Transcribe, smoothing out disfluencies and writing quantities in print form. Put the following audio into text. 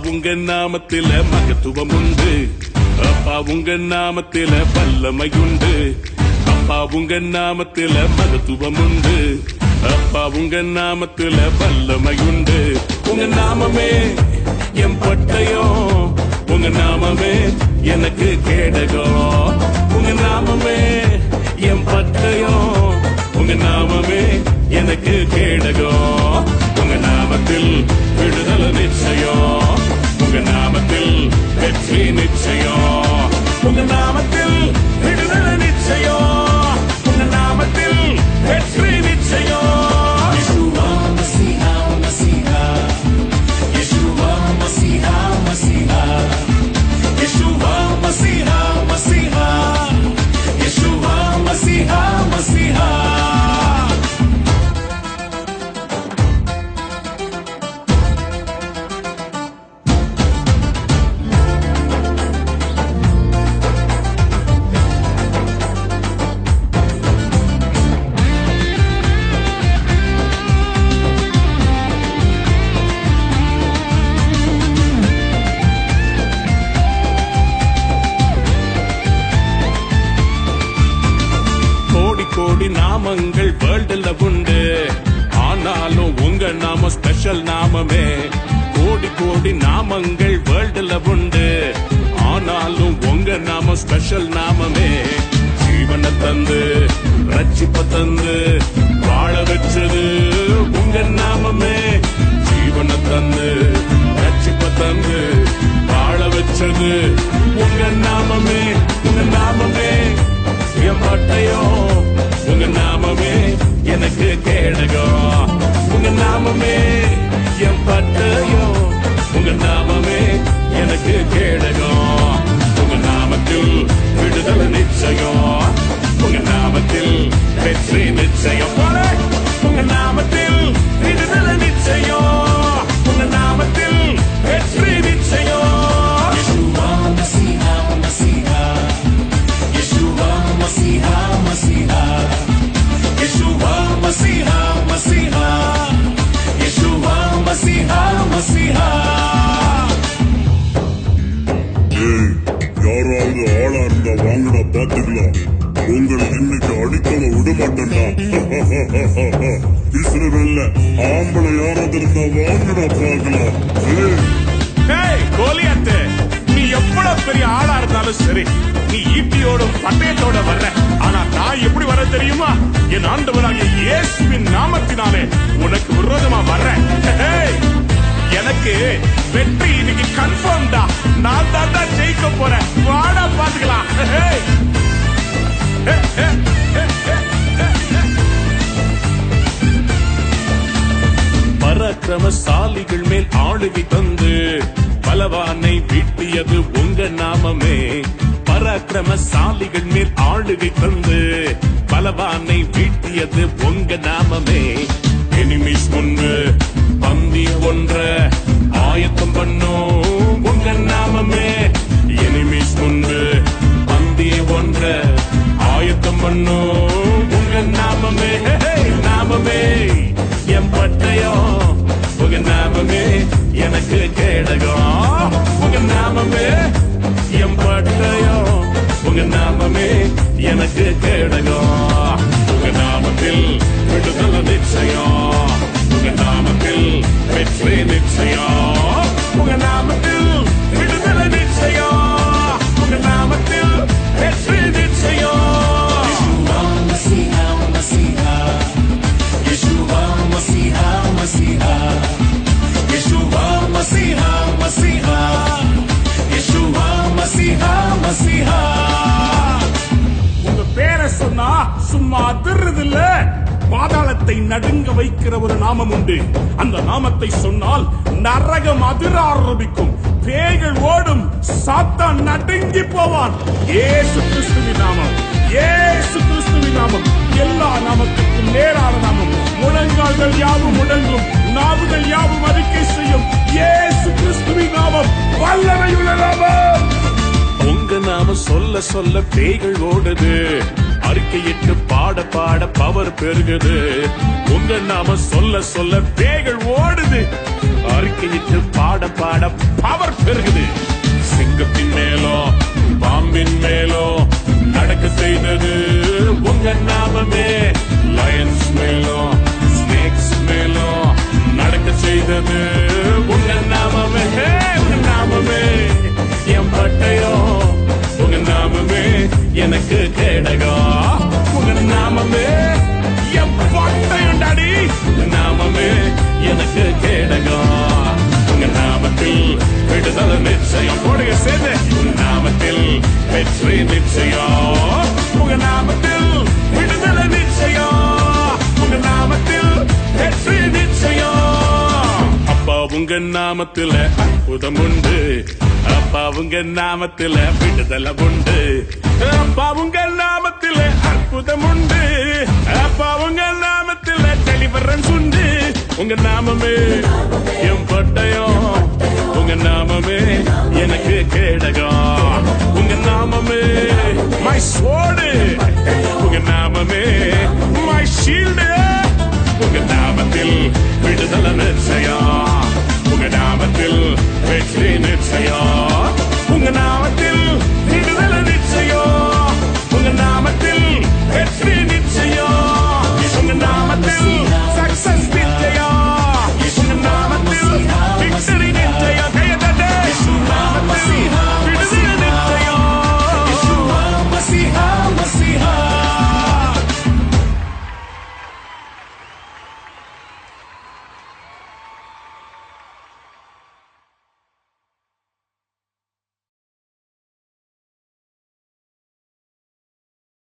உங்க நாமத்தில மகத்துவம் உண்டு. அப்பா உங்க நாமத்தில வல்லமை உண்டு. அப்பா உங்க நாமத்தில மகத்துவம் உண்டு. அப்பா உங்க நாமத்தில வல்லமை உண்டு. உங்க நாமமே என் பட்டயம், உங்க நாமமே எனக்கு கேடகம். உங்க நாமமே என் பட்டயம், உங்க நாமமே எனக்கு கேடகம். உங்க நாமத்தில் விடுதலை நிச்சயம், உங்க நாமத்தில் வெற்றி நிச்சயம். உங்க நாமத்தில் விடுதலை நிச்சயம், உங்க நாமத்தில் வெற்றி நிச்சயம். Yeshua Masiha Masiha, Yeshua Masiha Masiha, Yeshua Masiha Masiha, Yeshua Masiha Masiha. கோடி நாமங்கள் வேர்ல்டுல உண்டு, ஆனாலும் உங்க நாம ஸ்பெஷல் நாமமே. கோடி கோடி நாமங்கள் வேர்ல்டுல உண்டு, ஆனாலும் உங்க நாம ஸ்பெஷல் நாமமே. ஜீவனை தந்து ரட்சிப்ப தந்து வாழ வச்சது உங்க நாமமே. ஜீவனை தந்து ரட்சிப்ப தந்து வாழ வச்சது உங்க நாமமே. உங்க நாமமே என் பட்டயம், உங்க நாமமே எனக்கு கேடகம். உங்க நாமமே என் பட்டயம், உங்க நாமமே எனக்கு கேடகம். உங்க நாமத்தில் விடுதலை நிச்சயம், உங்க நாமத்தில் வெற்றி நிச்சயம். உங்க நாமத்தில் விடுதலை நிச்சயம், உங்க நாமத்தில் வெற்றி நிச்சயம். Yeshua Masiha Masiha, Yeshua Masiha Masiha, Yeshua Masiha Masiha, Yeshua Masiha Masiha. யாராவது ஆளா இருந்தா வாங்கடா பாத்துக்கலாம். உங்களை இன்னைக்கு அடிக்கவ விட மாட்டேன்டா. இஸ்ரவேல்ல ஆம்பளை யாராவது இருந்தா வாங்கடா பாக்கலாம். கோலியாத்து, நீ எவ்வளவு பெரிய ஆளா இருந்தாலும் சரி, நீ ஈட்டியோடும் பட்டயத்தோட வர்ற. ஆனா நான் எப்படி வர தெரியுமா? என் ஆண்டவராகிய இயேசுவின் நாமத்தினாலே உனக்கு விரோதமா வர்றேன். எனக்கு வெற்றி இன்னைக்கு கன்ஃபார்ம் தான். நான் தான் ஜெயிக்க போறேன். வாடா பாத்துக்கலாம். பராக்கிரமசாலிகள் மேல் ஆளுகை தந்து பலவானை வீட்டியது உங்க நாமமே. பராக்கிரமசாலிகள் மேல் ஆளுகை தந்து பலவானை வீட்டியது உங்க நாமமே. எனிமீஸ் முன்பு பந்தி ஒன்ற ஆயத்தம் பண்ணும் உங்க நாமமே. எனிமீஸ் முன்பு பந்தி ஒன்ற ஆயத்தம் பண்ணும் உங்க நாமமே. நாமமே என் பட்டயம், உங்க நாமமே எனக்கு கேடகம். உங்க நாமமே என் பட்டயம், உங்க நாமமே எனக்கு கேடகம். உங்க நாமத்தில் விடுதலை நிச்சயம், உங்க நாமத்தில் வெற்றி நிச்சயம். உங்க நாமத்தில் விடுதலை நிச்சயம், உங்க நாமத்தில் வெற்றி நிச்சயம். Yeshua Masiha Masiha, Yeshua Masiha Masiha, Yeshua Masiha Masiha, Yeshua Masiha Masiha. உங்க பேரை சொன்னா சும்மா அதிர்றது இல்ல, பாதாளத்தை நடுங்க வைக்கிற ஒரு நாமம் உண்டு. அந்த நாமத்தை சொன்னால் நரகம் அதிர ஆரம்பிக்கும், பேய்கள் ஓடும், சாத்தான் நடுங்கி போவான். இயேசு கிறிஸ்துவின் நாமம், இயேசு கிறிஸ்துவின் நாமம் எல்லா நாமத்துக்கும் நேரான நாமம். முழங்கால்கள் யாவும் முடங்கும், நாவுகள் யாவும் அறிக்கை செய்யும். இயேசு கிறிஸ்துவின் நாமம் வல்லமையுள்ள நாமம். உங்க நாம சொல்ல சொல்ல பேய்கள் ஓடுது, அறிக்கையிட்டு பாட பாட பவர் பெருகுது. உங்க நாம சொல்ல சொல்ல பேய்கள் ஓடுது, அறிக்கையிட்டு பாட பாட பவர் பெருகுது. சிங்கத்தின் மேலோ பாம்பின் மேலோ நடக்க செய்தது உங்க நாமமே. லயன்ஸ் மேலோ ஸ்னேக்ஸ் மேலோ நடக்க செய்தது உங்க நாமமே. உங்க நாமமே என் பட்டயோ, உங்க நாமமே எனக்கு கேடகம். உங்க நாமமே என் பட்டயம் டாடி. உங்க நாமமே எனக்கு கேடகம். உங்க நாமத்தில் விடுதலை நிச்சயம். போடுங்க சேர்ந்து. உங்க நாமத்தில் வெற்றி நிச்சயம். உங்க நாமத்தில் விடுதலை நிச்சயம். உங்க நாமத்தில் வெற்றி நிச்சயம். அப்பா உங்க நாமத்துல அற்புதம் உண்டு. அப்பா உங்க நாமத்துல விடுதலை உண்டு. அப்பா உங்க நாமத்துல அற்புதம் உண்டு. அப்பா உங்க நாமத்துல டெலிவரன்ஸ் உண்டு. உங்க நாமமே என் பட்டயம். உங்க நாமமே எனக்கு கேடகம். உங்க நாமமே மை ஸ்வோர்டு. உங்க